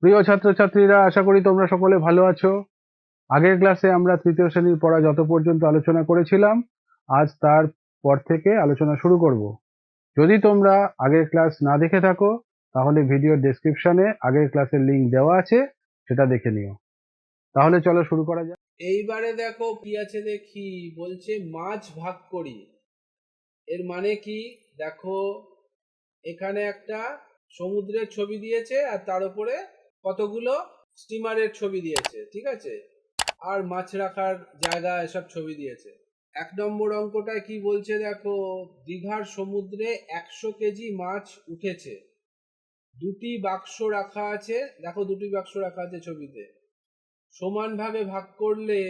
প্রিয় ছাত্রছাত্রীরা, আশা করি তোমরা সকলে ভালো আছো। আগের ক্লাসে আমরা তৃতীয় শ্রেণীর পড়া যত পর্যন্ত আলোচনা করেছিলাম, আজ তার পর থেকে আলোচনা শুরু করব। যদি তোমরা আগের ক্লাস না দেখে থাকো, তাহলে ভিডিওর ডেসক্রিপশনে আগের ক্লাসের লিংক দেওয়া আছে, সেটা দেখে নিও। তাহলে চলো শুরু করা যাক। এইবারে দেখো কি আছে দেখি। বলছে মাছ ভাগ করি। এর মানে কি? দেখো, এখানে একটা সমুদ্রের ছবি দিয়েছে আর তার উপরে কতগুলো স্টিমারের ছবি দিয়েছে, ঠিক আছে, আর মাছ রাখার জায়গা এসব ছবি দিয়েছে। 1 নম্বর অঙ্কটায় কি বলছে দেখো, দীঘার সমুদ্রে 100 কেজি মাছ উঠেছে, দুটি বাক্স রাখা আছে। দেখো, দুটি বাক্স রাখা আছে ছবিতে। সমান ভাগে ভাগ করলে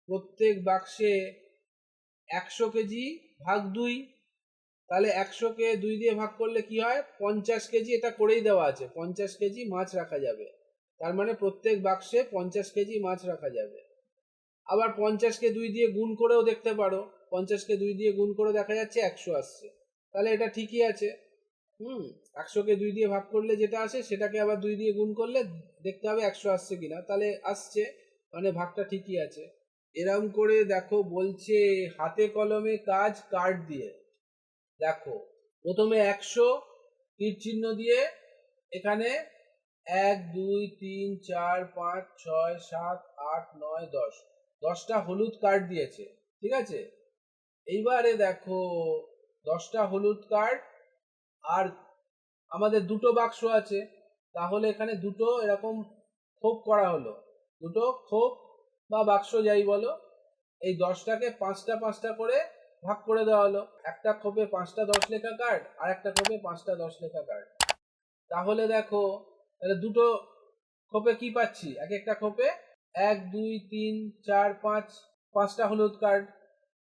প্রত্যেক বাক্সে 100 কেজি ভাগ 2। তাহলে 100কে 2 দিয়ে ভাগ করলে কি হয়? 50 কেজি। এটা করেই দেওয়া আছে, 50 কেজি মাছ রাখা যাবে। তার মানে প্রত্যেক বাক্সে 50 কেজি মাছ রাখা যাবে। আবার 50কে 2 দিয়ে গুণ করেও দেখতে পারো। 50কে 2 দিয়ে গুণ করে দেখা যাচ্ছে 100 আসছে। তাহলে এটা ঠিকই আছে। 100কে 2 দিয়ে ভাগ করলে যেটা আসে সেটাকে আবার 2 দিয়ে গুণ করলে দেখতে হবে 100 আসছে কিনা। তাহলে আসছে, মানে ভাগটা ঠিকই আছে। এরম করে দেখো বলছে হাতে কলমে কাজ কার্ড দিয়ে। দেখো, প্রথমে 100 তীর চিহ্ন দিয়ে এখানে 1 2 3 4 5 6 7 8 9 10, 10টা হলুদ কার্ড দিয়েছে, ঠিক আছে। এইবারে দেখো 10টা হলুদ কার্ড, আর আমাদের দুটো বাক্স আছে, তাহলে এখানে দুটো এরকম খোপ করা হলো। দুটো খোপ বা বাক্স যাই বলো, এই 10টাকে 5টা 5টা করে ভাগ করে দেওয়া হলো। একটা খোপে 5টা 10 লেখা কার্ড, আর একটা খোপে 5টা 10 লেখা কার্ড। তাহলে দেখো, তাহলে দুটো খোপে কি পাচ্ছি? এক একটা খোপে 1 2 3 4 5, 5টা হলুদ কার্ড,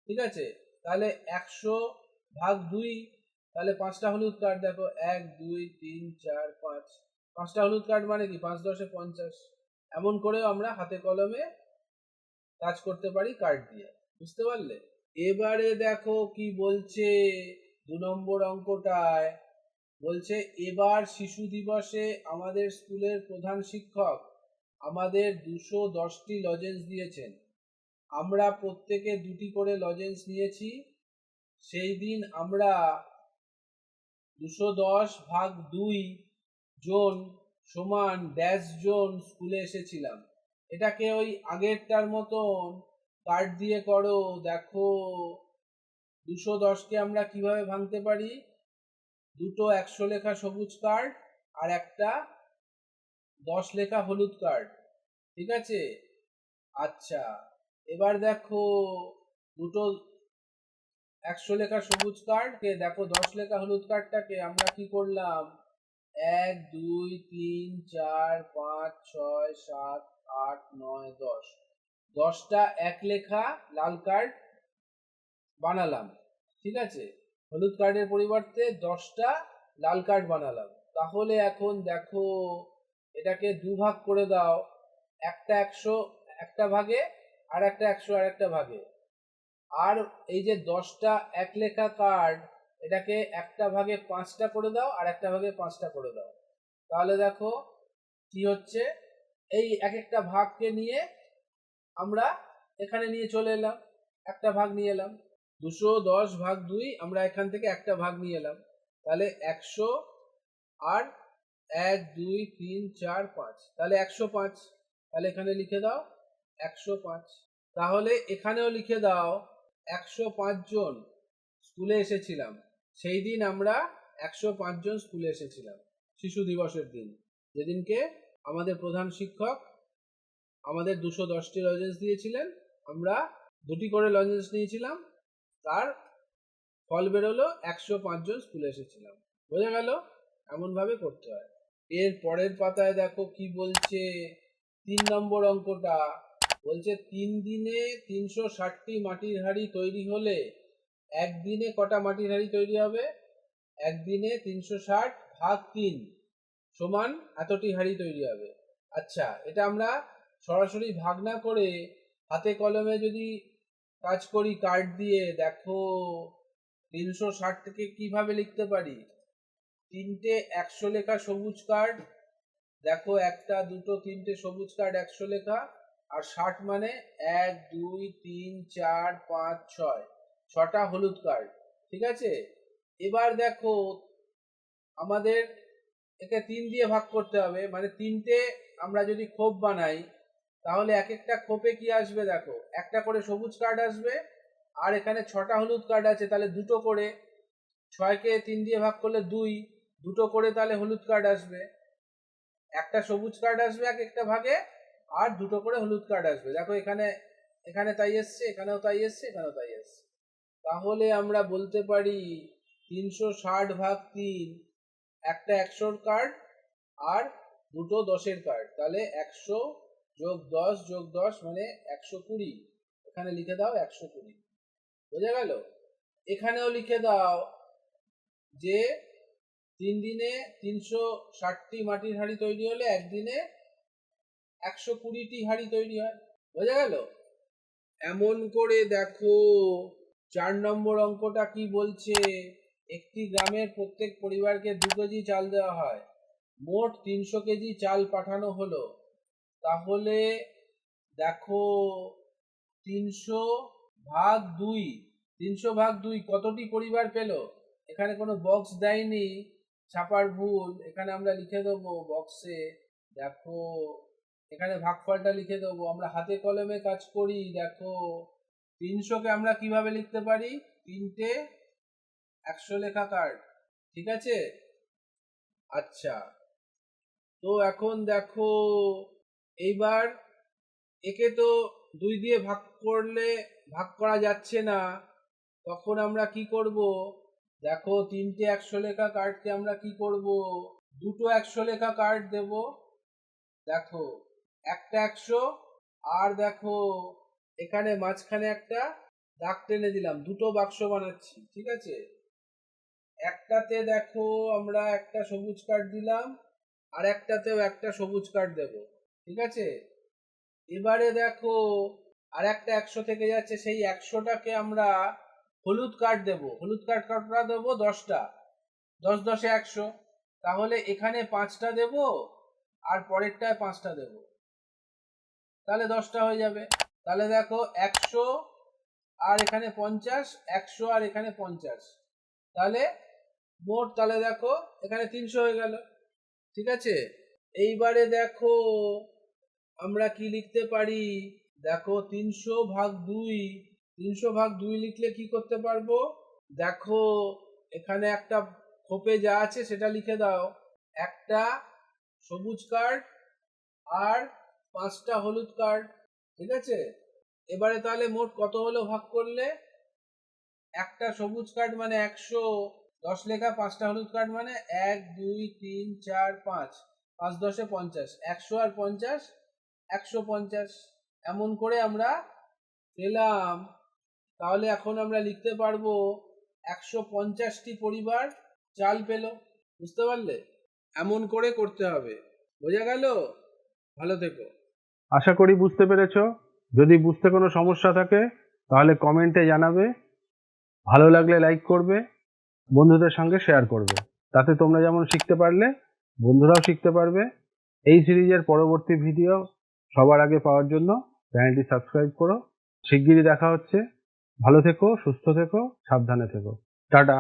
ঠিক আছে। তাহলে 100 ভাগ 2, তাহলে 5টা হলুদ কার্ড। দেখো 1 2 3 4 5, 5টা হলুদ কার্ড মানে কি? 5 10 50। এমন করেও আমরা হাতে কলমে কাজ করতে পারি কার্ড দিয়ে। বুঝতে পারলে? এবারে দেখো কি বলছে 2 নম্বর অঙ্কটায়। বলছে এবার শিশু দিবসে আমাদের স্কুলের প্রধান শিক্ষক আমাদের 210টি লজেন্স দিয়েছেন। আমরা প্রত্যেকে 2টি করে লজেন্স নিয়েছি। সেই দিন আমরা 210 ভাগ 2 জন সমান ড্যাশ জন স্কুলে এসেছিলাম। এটাকে ওই আগেরটার মতন কার্ড দিয়ে করো। দেখো, 210কে আমরা কিভাবে ভাঙতে পারি? দুটো 100 লেখা সবুজ কার্ড আর একটা 10 লেখা হলুদ কার্ড, ঠিক আছে। আচ্ছা, এবার দেখো, দুটো 100 লেখা সবুজ কার্ডকে, দেখো 10 লেখা হলুদ কার্ডটাকে আমরা কি করলাম? 1 2 3 4 5 6 7 8 9 10, 10টা 1 লেখা লাল কার্ড বানালাম, ঠিক আছে। হলুদ কার্ডের পরিবর্তে 10টা লাল কার্ড বানালাম। তাহলে এখন দেখো, এটাকে দুভাগ করে দাও। একটা 100 একটা ভাগে, আর একটা 100 আর একটা ভাগে। আর এই যে 10টা 1 লেখা কার্ড, এটাকে একটা ভাগে 5টা করে দাও, আর একটা ভাগে 5টা করে দাও। তাহলে দেখো কি হচ্ছে। এই এক একটা ভাগকে নিয়ে আমরা এখানে নিয়ে চলে এলাম, একটা ভাগ নিয়ে এলাম। 210 ভাগ 2, আমরা এখান থেকে একটা ভাগ নিয়ে এলাম। তাহলে 100 আর 1 2 3 4 5, তাহলে 105। তাহলে এখানে লিখে দাও 105। তাহলে এখানেও লিখে দাও 105 জন স্কুলে এসেছিলাম। সেই দিন আমরা 105 জন স্কুলে এসেছিলাম, শিশু দিবসের দিন, যেদিনকে আমাদের প্রধান শিক্ষক আমাদের 210টি লজেন্স দিয়েছিলেন। আমরা 2টি করে লজেন্স নিয়েছিলাম, তার ফল বেরোলো 105 জন স্কুলে এসেছিলাম। বোঝা গেল? এমন ভাবে করতে হয়। এর পরের পাতায় দেখো কি বলছে। 3 নম্বর অঙ্কটা বলছে 3 দিনে 360টি মাটির হাঁড়ি তৈরি হলে একদিনে কটা মাটির হাঁড়ি তৈরি হবে? একদিনে 360 ভাগ 3 সমান এতটি হাঁড়ি তৈরি হবে। আচ্ছা, এটা আমরা সরাসরি ভাগ না করে হাতে কলমে যদি কাজ করি কার্ড দিয়ে, দেখো 360 থেকে কিভাবে লিখতে পারি? তিনটে 100 লেখা সবুজ কার্ড, দেখো একটা দুটো তিনটে সবুজ কার্ড 100 লেখা, আর 60 মানে 1 2 3 4 5 6, 6টা হলুদ কার্ড। ঠিক আছে, এবার দেখো আমাদের একে 3 দিয়ে ভাগ করতে হবে, মানে তিনটে আমরা যদি খোপ বানাই তাহলে এক একটা খোপে কি আসবে দেখো, একটা করে সবুজ কার্ড আসবে, আর এখানে 6টা হলুদ কার্ড আছে, তাহলে দুটো করে, 6কে 3 দিয়ে ভাগ করলে 2, দুটো করে তাহলে হলুদ কার্ড আসবে, একটা সবুজ কার্ড আসবে এক একটা ভাগে, আর দুটো করে হলুদ কার্ড আসবে। দেখো এখানে এখানে তাই এসছে, এখানেও তাই এসছে, এখানেও তাই এসছে। তাহলে আমরা বলতে পারি 360 ভাগ 3, একটা 100-র কার্ড আর দুটো 10-এর কার্ড, তাহলে 100 যোগ 10 যোগ 10 মানে 120। এখানে লিখে দাও 120, বোঝা গেল? এখানেও লিখে দাও যে 3 দিনে 360টি মাটির হাঁড়ি তৈরি হলে একদিনে 120টি হাঁড়ি তৈরি হয়, বোঝা গেল? এমন করে দেখো 4 নম্বর অঙ্কটা কি বলছে, একটি গ্রামের প্রত্যেক পরিবারকে 2 কেজি চাল দেওয়া হয়, মোট 300 কেজি চাল পাঠানো হলো। তাহলে দেখো 300 ভাগ 2, 300 ভাগ 2 কতটি পরিবার পেল? এখানে কোনো বক্স দেয়নি, ছাপার ভুল, এখানে আমরা লিখে দেবো বক্সে। দেখো এখানে ভাগফলটা লিখে দেবো, আমরা হাতে কলমে কাজ করি। দেখো 300কে আমরা কিভাবে লিখতে পারি, তিনটে 100 লেখা কার্ড। ঠিক আছে, আচ্ছা, তো এখন দেখো এইবার একে তো 2 দিয়ে ভাগ করলে ভাগ করা যাচ্ছে না, তখন আমরা কি করব? দেখো তিনটে 100 লেখা কার্ডকে আমরা কি করব, দুটো 100 লেখা কার্ড দেব। দেখো একটা 100, আর দেখো এখানে মাঝখানে একটা দাগ টেনে দিলাম, দুটো বাক্স বানাচ্ছি। ঠিক আছে, একটাতে দেখো আমরা একটা সবুজ কার্ড দিলাম, আর একটাতেও একটা সবুজ কার্ড দেব। ঠিক আছে, এবারে দেখো আর একটা 100 থেকে যাচ্ছে, সেই 100টাকে আমরা হলুদ কার্ড দেব। হলুদ কার্ড কতটা দেবো? 10টা, 10 10 এ 100, তাহলে এখানে 5টা দেব আর পরেরটায় 5টা দেব, তাহলে 10টা হয়ে যাবে। তাহলে দেখো 100 আর এখানে 50, 100 আর এখানে 50, তাহলে মোট তাহলে দেখো এখানে 300 হয়ে গেল। ঠিক আছে, এইবারে দেখো আমরা কি লিখতে পারি, দেখো 300 ভাগ 2, 300 ভাগ 2 লিখলে কি করতে পারবো, দেখো এখানে একটা খোপে যা আছে সেটা লিখে দাও, একটা সবুজ কার্ড আর 5টা হলুদ কার্ড। ঠিক আছে, এবারে তাহলে মোট কত হলো ভাগ করলে, একটা সবুজ কার্ড মানে 100, 10 লেখা, 5টা হলুদ কার্ড মানে 1 2 3 4 5, 5 10 এ 50, 100 আর 50, 150। এমন করে আমরা পেলাম। তাহলে এখন আমরা লিখতে পারবো 150টি পরিবার চাল পেল। বুঝতে পারলে? এমন করে করতে হবে, বোঝা গেল? ভালো থেকো। আশা করি বুঝতে পেরেছো। যদি বুঝতে কোনো সমস্যা থাকে তাহলে কমেন্টে জানাবে, ভালো লাগলে লাইক করবে, বন্ধুদের সঙ্গে শেয়ার করবে। তাতে তোমরা যেমন শিখতে পারলে বন্ধুরাও শিখতে পারবে। এই সিরিজের পরবর্তী ভিডিও সবার আগে পাওয়ার জন্য চ্যানেলটি সাবস্ক্রাইব করো। শিগগিরই দেখা হচ্ছে। ভালো থেকো, সুস্থ থেকো, সাবধানে থেকো। টাটা।